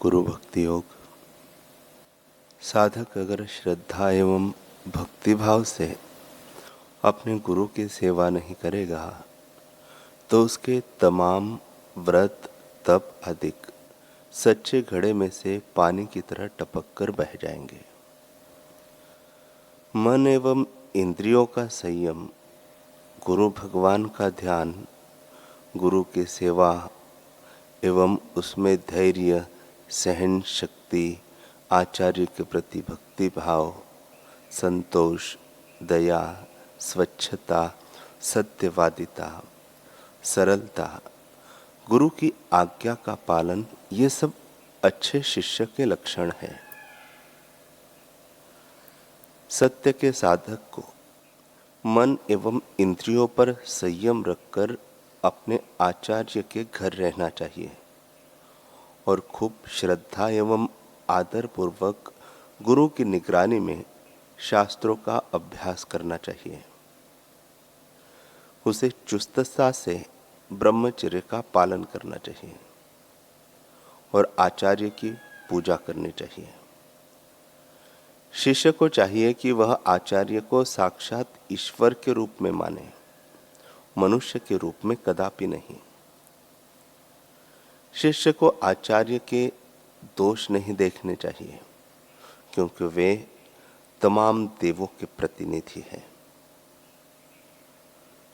गुरु भक्ति योग। साधक अगर श्रद्धा एवं भक्ति भाव से अपने गुरु की सेवा नहीं करेगा तो उसके तमाम व्रत तप अधिक सच्चे घड़े में से पानी की तरह टपक कर बह जाएंगे। मन एवं इंद्रियों का संयम, गुरु भगवान का ध्यान, गुरु की सेवा एवं उसमें धैर्य, सहन शक्ति, आचार्य के प्रति भक्ति भाव, संतोष, दया, स्वच्छता, सत्यवादिता, सरलता, गुरु की आज्ञा का पालन, ये सब अच्छे शिष्य के लक्षण हैं। सत्य के साधक को मन एवं इंद्रियों पर संयम रखकर अपने आचार्य के घर रहना चाहिए और खूब श्रद्धा एवं आदर पूर्वक गुरु की निगरानी में शास्त्रों का अभ्यास करना चाहिए। उसे चुस्तता से ब्रह्मचर्य का पालन करना चाहिए और आचार्य की पूजा करनी चाहिए। शिष्य को चाहिए कि वह आचार्य को साक्षात ईश्वर के रूप में माने, मनुष्य के रूप में कदापि नहीं। शिष्य को आचार्य के दोष नहीं देखने चाहिए क्योंकि वे तमाम देवों के प्रतिनिधि हैं।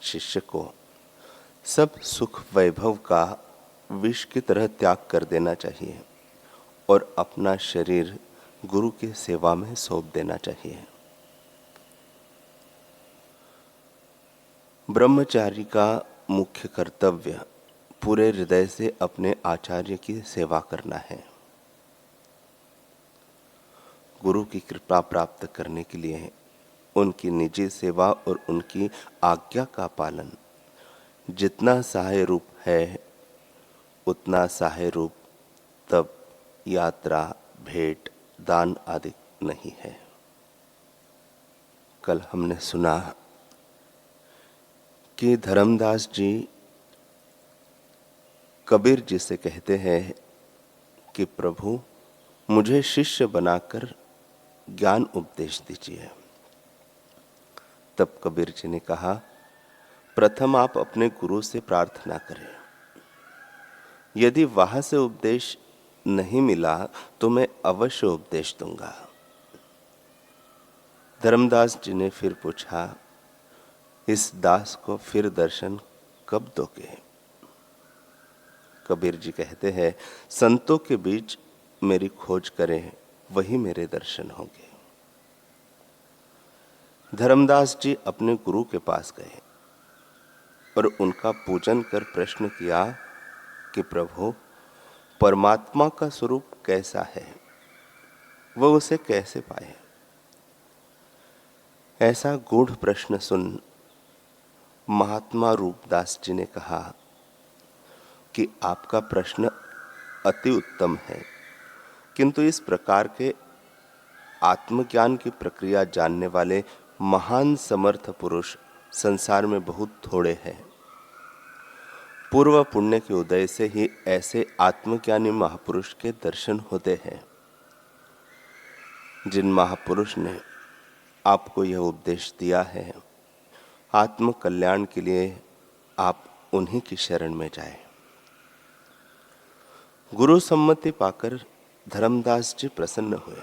शिष्य को सब सुख वैभव का विष की तरह त्याग कर देना चाहिए और अपना शरीर गुरु की सेवा में सौंप देना चाहिए। ब्रह्मचारी का मुख्य कर्तव्य पूरे हृदय से अपने आचार्य की सेवा करना है। गुरु की कृपा प्राप्त करने के लिए उनकी निजी सेवा और उनकी आज्ञा का पालन जितना सहाय रूप है उतना सहाय रूप तप, यात्रा, भेंट, दान आदि नहीं है। कल हमने सुना कि धर्मदास जी कबीर जी से कहते हैं कि प्रभु मुझे शिष्य बनाकर ज्ञान उपदेश दीजिए। तब कबीर जी ने कहा, प्रथम आप अपने गुरु से प्रार्थना करें, यदि वहां से उपदेश नहीं मिला तो मैं अवश्य उपदेश दूंगा। धर्मदास जी ने फिर पूछा, इस दास को फिर दर्शन कब दोगे? कबीर जी कहते हैं, संतों के बीच मेरी खोज करें, वही मेरे दर्शन होंगे। धर्मदास जी अपने गुरु के पास गए और उनका पूजन कर प्रश्न किया कि प्रभु परमात्मा का स्वरूप कैसा है, वह उसे कैसे पाए? ऐसा गूढ़ प्रश्न सुन महात्मा रूपदास जी ने कहा कि आपका प्रश्न अति उत्तम है, किंतु इस प्रकार के आत्मज्ञान की प्रक्रिया जानने वाले महान समर्थ पुरुष संसार में बहुत थोड़े हैं। पूर्व पुण्य के उदय से ही ऐसे आत्मज्ञानी महापुरुष के दर्शन होते हैं। जिन महापुरुष ने आपको यह उपदेश दिया है, आत्म कल्याण के लिए आप उन्हीं की शरण में जाएं। गुरु सम्मति पाकर धर्मदास जी प्रसन्न हुए।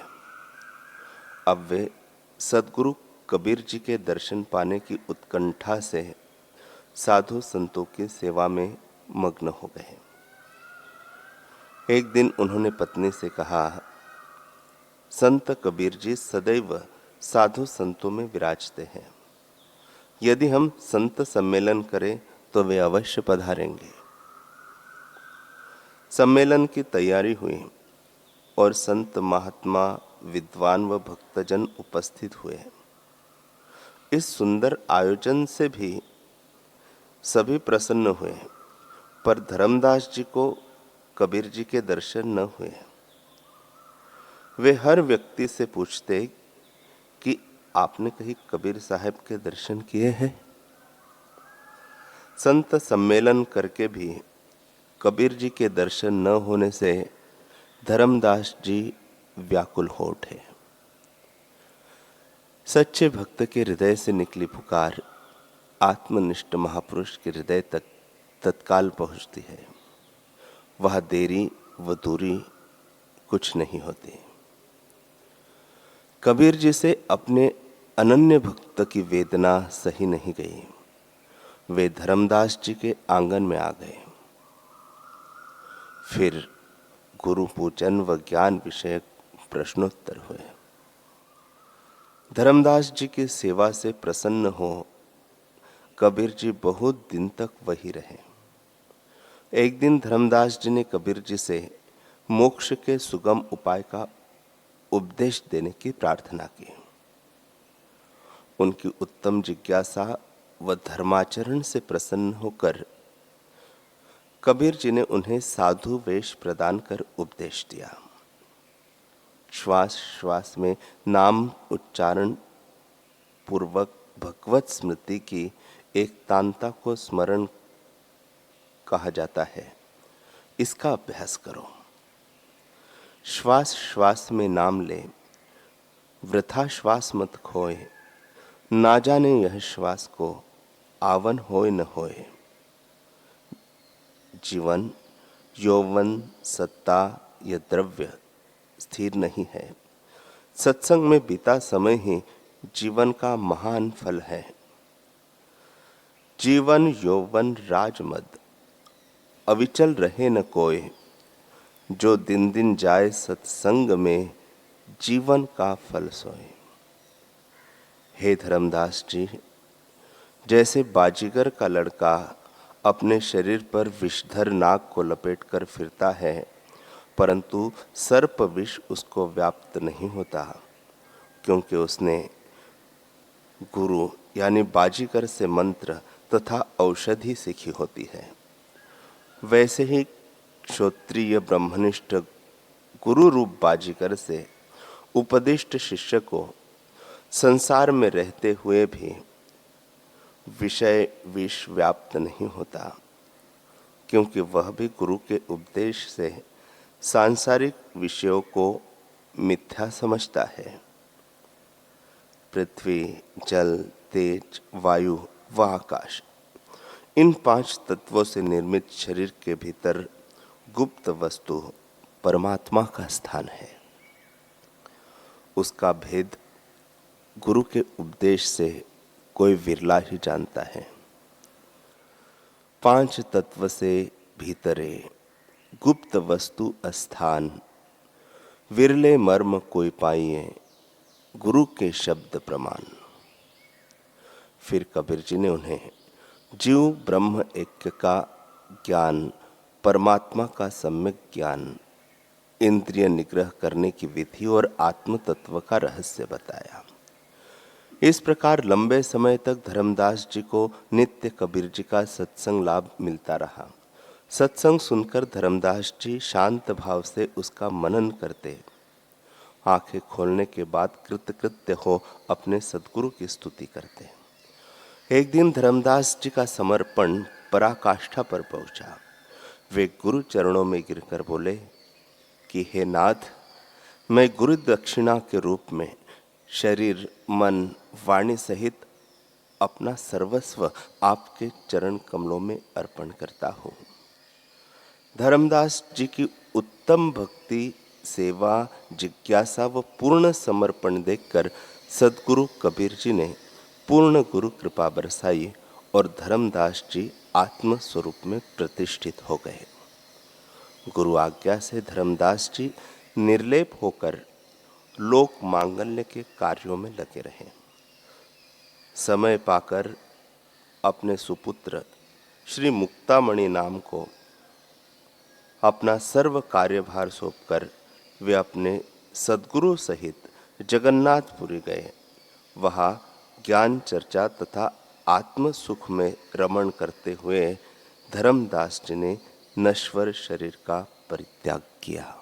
अब वे सद्गुरु कबीर जी के दर्शन पाने की उत्कंठा से साधु संतों की सेवा में मग्न हो गए। एक दिन उन्होंने पत्नी से कहा, संत कबीर जी सदैव साधु संतों में विराजते हैं। यदि हम संत सम्मेलन करें तो वे अवश्य पधारेंगे। सम्मेलन की तैयारी हुई और संत महात्मा, विद्वान व भक्तजन उपस्थित हुए। इस सुंदर आयोजन से भी सभी प्रसन्न हुए, पर धर्मदास जी को कबीर जी के दर्शन न हुए। वे हर व्यक्ति से पूछते कि आपने कहीं कबीर साहब के दर्शन किए हैं? संत सम्मेलन करके भी कबीर जी के दर्शन न होने से धर्मदास जी व्याकुल हो उठे। सच्चे भक्त के हृदय से निकली पुकार आत्मनिष्ठ महापुरुष के हृदय तक तत्काल पहुंचती है। वह देरी व दूरी कुछ नहीं होती। कबीर जी से अपने अनन्य भक्त की वेदना सही नहीं गई। वे धर्मदास जी के आंगन में आ गए। फिर गुरु पूजन व ज्ञान विषयक प्रश्नोत्तर हुए। धर्मदास जी की सेवा से प्रसन्न हो कबीर जी बहुत दिन तक वही रहे। एक दिन धर्मदास जी ने कबीर जी से मोक्ष के सुगम उपाय का उपदेश देने की प्रार्थना की। उनकी उत्तम जिज्ञासा व धर्माचरण से प्रसन्न होकर कबीर जी ने उन्हें साधु वेश प्रदान कर उपदेश दिया। श्वास श्वास में नाम उच्चारण पूर्वक भगवत स्मृति की एकतांता को स्मरण कहा जाता है। इसका अभ्यास करो। श्वास श्वास में नाम ले, वृथा श्वास मत खोए। ना जाने यह श्वास को आवन होए न होए। जीवन, यौवन, सत्ता या द्रव्य स्थिर नहीं है। सत्संग में बीता समय ही जीवन का महान फल है। जीवन यौवन राजमद, अविचल रहे न कोय। जो दिन दिन जाए सत्संग में, जीवन का फल सोए। हे धर्मदास जी, जैसे बाजीगर का लड़का अपने शरीर पर विषधर नाग को लपेटकर फिरता है, परंतु सर्प विष उसको व्याप्त नहीं होता, क्योंकि उसने गुरु यानी बाजीगर से मंत्र तथा औषधि सीखी होती है। वैसे ही क्षत्रिय ब्रह्मनिष्ठ गुरु रूप बाजीगर से उपदिष्ट शिष्य को संसार में रहते हुए भी विषय विष व्याप्त नहीं होता, क्योंकि वह भी गुरु के उपदेश से सांसारिक विषयों को मिथ्या समझता है। पृथ्वी, जल, तेज, वायु व आकाश, इन 5 तत्वों से निर्मित शरीर के भीतर गुप्त वस्तु परमात्मा का स्थान है। उसका भेद गुरु के उपदेश से कोई विरला ही जानता है। 5 तत्व से भीतरे गुप्त वस्तु अस्थान, विरले मर्म कोई पाइए, गुरु के शब्द प्रमाण। फिर कबीर जी ने उन्हें जीव ब्रह्म ऐक्य का ज्ञान, परमात्मा का सम्यक ज्ञान, इंद्रिय निग्रह करने की विधि और आत्म तत्व का रहस्य बताया। इस प्रकार लंबे समय तक धर्मदास जी को नित्य कबीर जी का सत्संग लाभ मिलता रहा। सत्संग सुनकर धर्मदास जी शांत भाव से उसका मनन करते। आंखें खोलने के बाद कृतकृत्य हो अपने सद्गुरु की स्तुति करते। एक दिन धर्मदास जी का समर्पण पराकाष्ठा पर पहुंचा। वे गुरु चरणों में गिरकर बोले कि हे नाथ, मैं गुरु दक्षिणा के रूप में शरीर, मन, वाणी सहित अपना सर्वस्व आपके चरण कमलों में अर्पण करता हूँ। धर्मदास जी की उत्तम भक्ति, सेवा, जिज्ञासा व पूर्ण समर्पण देखकर सद्गुरु कबीर जी ने पूर्ण गुरु कृपा बरसाई और धर्मदास जी आत्म स्वरूप में प्रतिष्ठित हो गए। गुरु आज्ञा से धर्मदास जी निर्लेप होकर लोक मांगल्य के कार्यों में लगे रहे। समय पाकर अपने सुपुत्र श्री मुक्तामणि नाम को अपना सर्व कार्यभार सौंपकर वे अपने सद्गुरु सहित जगन्नाथपुरी गए। वहाँ ज्ञान चर्चा तथा आत्म सुख में रमण करते हुए धर्मदास जी ने नश्वर शरीर का परित्याग किया।